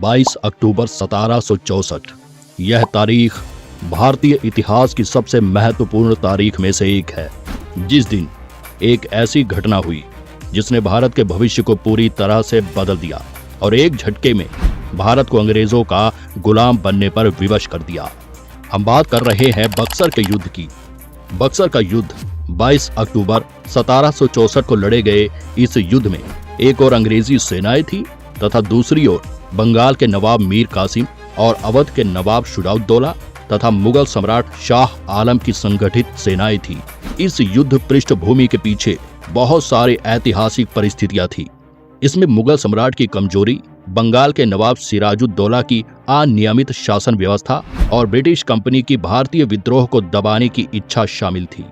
22 अक्टूबर 1764। यह तारीख भारतीय इतिहास की सबसे महत्वपूर्ण तारीख में से एक है, जिस दिन एक ऐसी घटना हुई जिसने भारत के भविष्य को पूरी तरह से बदल दिया और एक झटके में भारत को अंग्रेजों का गुलाम बनने पर विवश कर दिया। हम बात कर रहे हैं बक्सर के युद्ध की। बक्सर का युद्ध 22 अक्टूबर 1764 को लड़े गए इस युद्ध में एक और अंग्रेजी सेनाएं थी तथा दूसरी ओर बंगाल के नवाब मीर कासिम और अवध के नवाब शुजाउद्दौला तथा मुगल सम्राट शाह आलम की संगठित सेनाएं थी। इस युद्ध पृष्ठभूमि के पीछे बहुत सारी ऐतिहासिक परिस्थितियां थी। इसमें मुगल सम्राट की कमजोरी, बंगाल के नवाब सिराजुद्दौला की अनियमित शासन व्यवस्था और ब्रिटिश कंपनी की भारतीय विद्रोह को दबाने की इच्छा शामिल थी।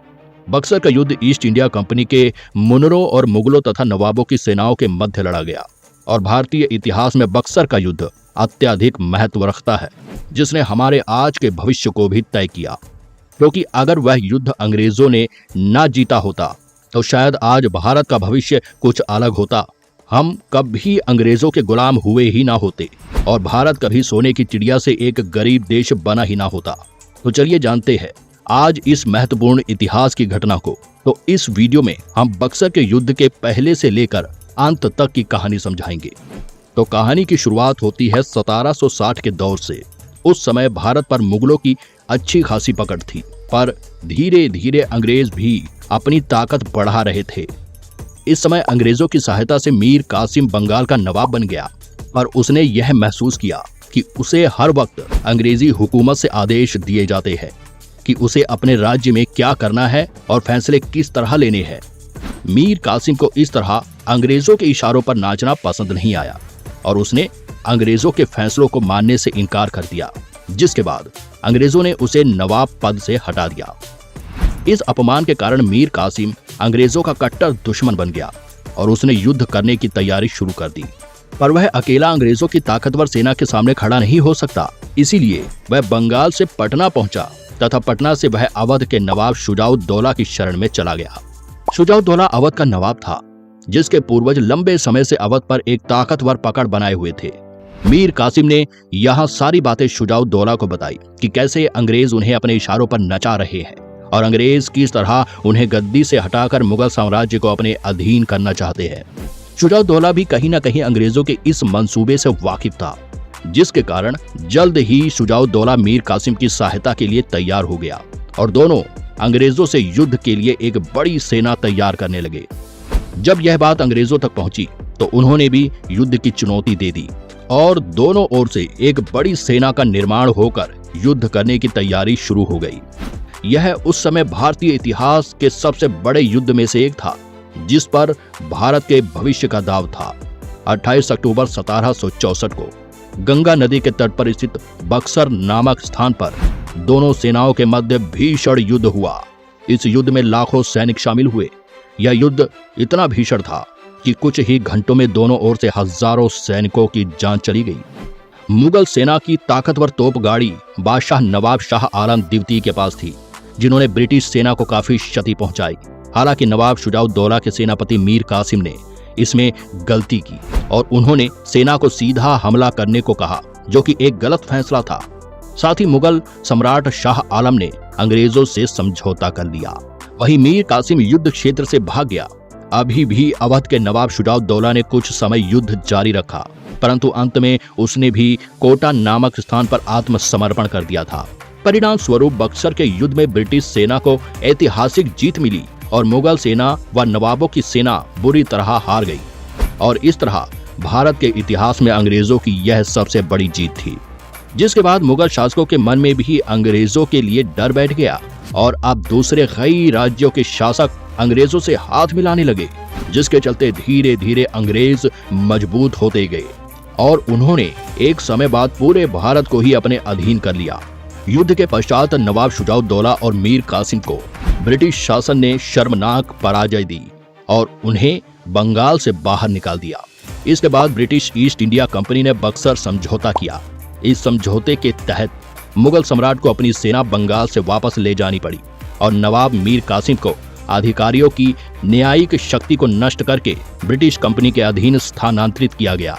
बक्सर का युद्ध ईस्ट इंडिया कंपनी के मुनरों और मुगलों तथा नवाबों की सेनाओं के मध्य लड़ा गया और भारतीय इतिहास में बक्सर का युद्ध अत्यधिक महत्व रखता है, जिसने हमारे आज के भविष्य को भी तय किया। क्योंकि अगर वह युद्ध अंग्रेजों ने न जीता होता तो शायद आज भारत का भविष्य कुछ अलग होता। हम कभी अंग्रेजों के गुलाम हुए ही ना होते और भारत कभी सोने की चिड़िया से एक गरीब देश बना ही ना होता। तो चलिए जानते हैं आज इस महत्वपूर्ण इतिहास की घटना को। तो इस वीडियो में हम बक्सर के युद्ध के पहले से लेकर अंत तक की कहानी समझाएंगे। तो कहानी की शुरुआत होती है 1760 के दौर से। उस समय भारत पर मुगलों की अच्छी खासी पकड़ थी, पर धीरे धीरे अंग्रेज भी अपनी ताकत बढ़ा रहे थे। इस समय अंग्रेजों की सहायता से मीर कासिम बंगाल का नवाब बन गया, पर उसने यह महसूस किया कि उसे हर वक्त अंग्रेजी हुकूमत से आदेश दिए जाते हैं कि उसे अपने राज्य में क्या करना है और फैसले किस तरह लेने हैं। मीर कासिम को इस तरह अंग्रेजों के इशारों पर नाचना पसंद नहीं आया और उसने अंग्रेजों के फैसलों को मानने से इनकार कर दिया, जिसके बाद अंग्रेजों ने उसे नवाब पद से हटा दिया। इस अपमान के कारण मीर कासिम अंग्रेजों का कट्टर दुश्मन बन गया और उसने युद्ध करने की तैयारी शुरू कर दी। पर वह अकेला अंग्रेजों की ताकतवर सेना के सामने खड़ा नहीं हो सकता, इसीलिए वह बंगाल से पटना पहुंचा तथा पटना से वह अवध के नवाब शुजाउद्दौला की शरण में चला गया। शुजाउद्दौला अवध का नवाब था, जिसके पूर्वज लंबे समय से अवध पर एक ताकतवर पकड़ बनाए हुए थे। मीर कासिम ने यहाँ सारी बातें शुजाउद्दौला को बताई कि कैसे अंग्रेज उन्हें अपने इशारों पर नचा रहे हैं और अंग्रेज किस तरह उन्हें गद्दी से हटाकर मुगल साम्राज्य को अपने अधीन करना चाहते हैं। शुजाउद्दौला भी कहीं न कहीं अंग्रेजों के इस मंसूबे से वाकिफ था, जिसके कारण जल्द ही शुजाउद्दौला मीर कासिम की सहायता के लिए तैयार हो गया और दोनों अंग्रेजों से युद्ध के लिए एक बड़ी सेना तैयार करने लगे। जब यह बात अंग्रेजों तक पहुंची तो उन्होंने भी युद्ध की चुनौती दे दी और दोनों ओर से एक बड़ी सेना का निर्माण होकर युद्ध करने की तैयारी शुरू हो गई। यह उस समय भारतीय इतिहास के सबसे बड़े युद्ध में से एक था, जिस पर भारत के भविष्य का दाव था। 28 अक्टूबर 1764 को गंगा नदी के तट पर स्थित बक्सर नामक स्थान पर दोनों सेनाओं के मध्य भीषण युद्ध हुआ। इस युद्ध में लाखों सैनिक शामिल हुए। यह युद्ध इतना भीषण था कि कुछ ही घंटों में दोनों ओर से हजारों सैनिकों की जान चली गई। मुगल सेना की ताकतवर तोप गाड़ी बादशाह नवाब शाह आलम द्वितीय के पास थी, जिन्होंने ब्रिटिश सेना को काफी क्षति पहुंचाई। हालांकि नवाब शुजाउद्दौला के सेनापति मीर कासिम ने इसमें गलती की और उन्होंने सेना को सीधा हमला करने को कहा, जो कि एक गलत फैसला था। साथ ही मुगल सम्राट शाह आलम ने अंग्रेजों से समझौता कर लिया। वहीं मीर कासिम युद्ध क्षेत्र से भाग गया। अभी भी अवध के नवाब शुजाउद्दौला ने कुछ समय युद्ध जारी रखा, परंतु अंत में उसने भी कोटा नामक स्थान पर आत्मसमर्पण कर दिया था। परिणाम स्वरूप बक्सर के युद्ध में ब्रिटिश सेना को ऐतिहासिक जीत मिली और मुगल सेना व नवाबों की सेना बुरी तरह हार गई और इस तरह भारत के इतिहास में अंग्रेजों की यह सबसे बड़ी जीत थी, जिसके बाद मुगल शासकों के मन में भी अंग्रेजों के लिए डर बैठ गया और अब दूसरे कई राज्यों के शासक अंग्रेजों से हाथ मिलाने लगे, जिसके चलते धीरे धीरे अंग्रेज मजबूत होते गए और उन्होंने एक समय बाद पूरे भारत को ही अपने अधीन कर लिया। युद्ध के पश्चात नवाब शुजाउद्दौला और मीर कासिम को ब्रिटिश शासन ने शर्मनाक पराजय दी और उन्हें बंगाल से बाहर निकाल दिया। इसके बाद ब्रिटिश ईस्ट इंडिया कंपनी ने बक्सर समझौता किया। इस समझौते के तहत मुगल सम्राट को अपनी सेना बंगाल से वापस ले जानी पड़ी और नवाब मीर कासिम को अधिकारियों की न्यायिक शक्ति को नष्ट करके ब्रिटिश कंपनी के अधीन स्थानांतरित किया गया।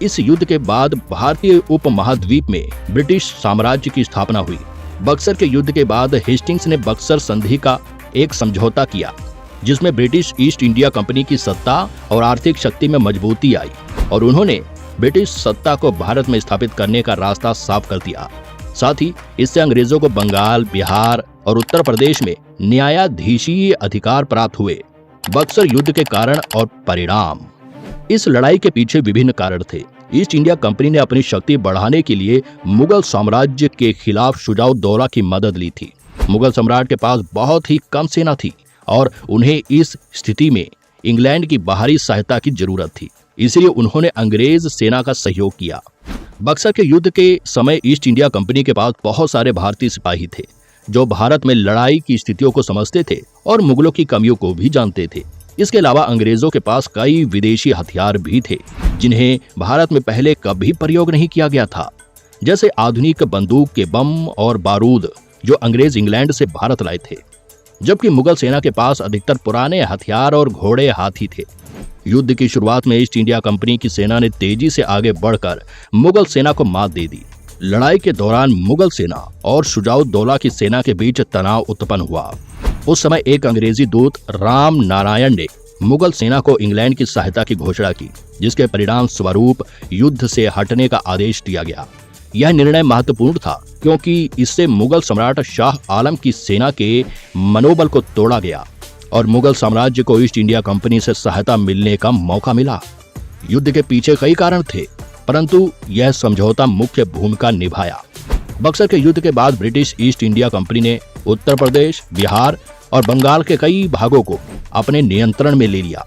इस युद्ध के बाद भारतीय उपमहाद्वीप में ब्रिटिश साम्राज्य की स्थापना हुई। बक्सर के युद्ध के बाद हेस्टिंग्स ने बक्सर संधि का एक समझौता किया, जिसमें ब्रिटिश ईस्ट इंडिया कंपनी की सत्ता और आर्थिक शक्ति में मजबूती आई और उन्होंने ब्रिटिश सत्ता को भारत में स्थापित करने का रास्ता साफ कर दिया। साथ ही इससे अंग्रेजों को बंगाल, बिहार और उत्तर प्रदेश में न्यायाधीशीय अधिकार प्राप्त हुए। बक्सर युद्ध के कारण और परिणाम। इस लड़ाई के पीछे विभिन्न कारण थे। ईस्ट इंडिया कंपनी ने अपनी शक्ति बढ़ाने के लिए मुगल साम्राज्य के खिलाफ शुजाउद्दौला की मदद ली थी। मुगल सम्राट के पास बहुत ही कम सेना थी और उन्हें इस स्थिति में इंग्लैंड की बाहरी सहायता की जरूरत थी, इसलिए उन्होंने अंग्रेज सेना का सहयोग किया। बक्सर के युद्ध के समय ईस्ट इंडिया कंपनी के पास बहुत सारे भारतीय सिपाही थे जो भारत में लड़ाई की स्थितियों को समझते थे और मुगलों की कमियों को भी जानते थे। इसके अलावा अंग्रेजों के पास कई विदेशी हथियार भी थे जिन्हें भारत में पहले कभी प्रयोग नहीं किया गया था, जैसे आधुनिक बंदूक के बम और बारूद जो अंग्रेज इंग्लैंड से भारत लाए थे, जबकि मुगल सेना के पास अधिकतर पुराने हथियार और घोड़े हाथी थे। युद्ध की शुरुआत में ईस्ट इंडिया कंपनी की सेना ने तेजी से आगे बढ़कर मुगल सेना को मात दे दी। लड़ाई के दौरान मुगल सेना और शुजाउद्दौला की सेना के बीच तनाव उत्पन्न हुआ। उस समय एक अंग्रेजी दूत राम नारायण ने मुगल सेना को इंग्लैंड की सहायता की घोषणा की, जिसके परिणाम स्वरूप युद्ध से हटने का आदेश दिया गया। यह निर्णय महत्वपूर्ण था क्योंकि इससे मुगल सम्राट शाह आलम की सेना के मनोबल को तोड़ा गया और मुगल साम्राज्य को ईस्ट इंडिया कंपनी से सहायता मिलने का मौका मिला। युद्ध के पीछे कई कारण थे, परंतु यह समझौता मुख्य भूमिका निभाया। बक्सर के युद्ध के बाद ब्रिटिश ईस्ट इंडिया कंपनी ने उत्तर प्रदेश, बिहार और बंगाल के कई भागों को अपने नियंत्रण में ले लिया।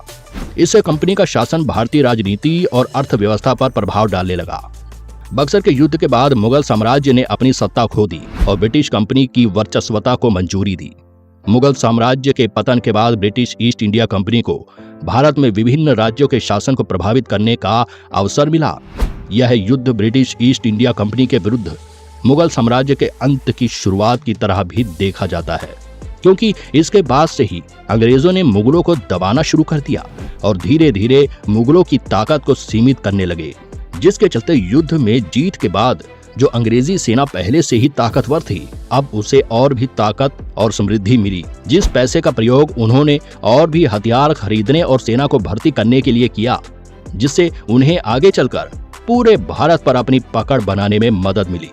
इससे कंपनी का शासन भारतीय राजनीति और अर्थव्यवस्था पर प्रभाव डालने लगा। बक्सर के युद्ध के बाद मुगल साम्राज्य ने अपनी सत्ता खो दी और ब्रिटिश कंपनी की वर्चस्वता को मंजूरी दी। मुगल साम्राज्य के पतन के बाद ब्रिटिश ईस्ट इंडिया कंपनी को भारत में विभिन्न राज्यों के शासन को प्रभावित करने का अवसर मिला। यह युद्ध ब्रिटिश ईस्ट इंडिया कंपनी के विरुद्ध मुगल साम्राज्य के अंत की शुरुआत की तरह भी देखा जाता है, क्योंकि इसके बाद से ही अंग्रेजों ने मुगलों को दबाना शुरू कर दिया और धीरे धीरे मुगलों की ताकत को सीमित करने लगे, जिसके चलते युद्ध में जीत के बाद जो अंग्रेजी सेना पहले से ही ताकतवर थी, अब उसे और भी ताकत और समृद्धि मिली। जिस पैसे का प्रयोग उन्होंने और भी हथियार खरीदने और सेना को भर्ती करने के लिए किया, जिससे उन्हें आगे चलकर पूरे भारत पर अपनी पकड़ बनाने में मदद मिली।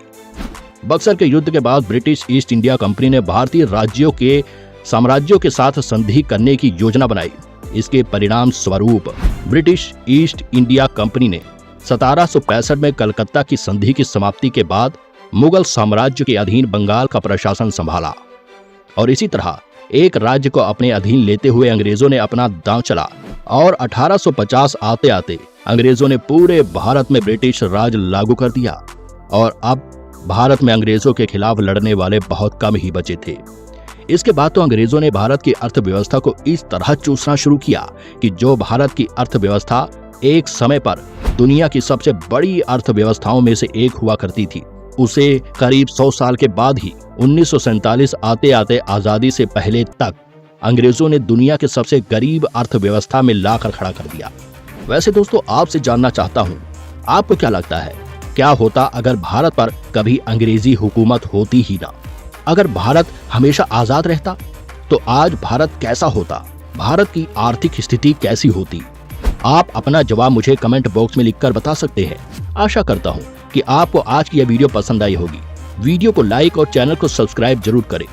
बक्सर के युद्ध के बाद ब्रिटिश ईस्ट इंडिया कंपनी ने भारतीय राज्यों के साम्राज्यों के साथ संधि करने की योजना बनाई। इसके परिणाम स्वरूप ब्रिटिश ईस्ट इंडिया कंपनी ने 1765 में कलकत्ता की संधि की समाप्ति के बाद मुगल साम्राज्य के अधीन बंगाल का प्रशासन संभाला और इसी तरह एक राज्य को अपने अधीन लेते हुए अंग्रेजों ने अपना दांव चला और 1850 आते आते अंग्रेजों ने पूरे भारत में ब्रिटिश राज लागू कर दिया और अब भारत में अंग्रेजों के खिलाफ लड़ने वाले बहुत कम ही बचे थे। इसके बाद तो अंग्रेजों ने भारत की अर्थव्यवस्था को इस तरह चूसना शुरू किया कि जो भारत की अर्थव्यवस्था एक समय पर दुनिया की सबसे बड़ी अर्थव्यवस्थाओं में से एक हुआ करती थी, उसे करीब 100 साल के बाद ही 1947 आते आते आजादी से पहले तक अंग्रेजों ने दुनिया के सबसे गरीब अर्थव्यवस्था में लाकर खड़ा कर दिया। वैसे दोस्तों, आपसे जानना चाहता हूँ, आपको क्या लगता है, क्या होता अगर भारत पर कभी अंग्रेजी हुकूमत होती ही ना? अगर भारत हमेशा आजाद रहता तो आज भारत कैसा होता? भारत की आर्थिक स्थिति कैसी होती? आप अपना जवाब मुझे कमेंट बॉक्स में लिखकर बता सकते हैं। आशा करता हूँ कि आपको आज की यह वीडियो पसंद आई होगी। वीडियो को लाइक और चैनल को सब्सक्राइब जरूर करें।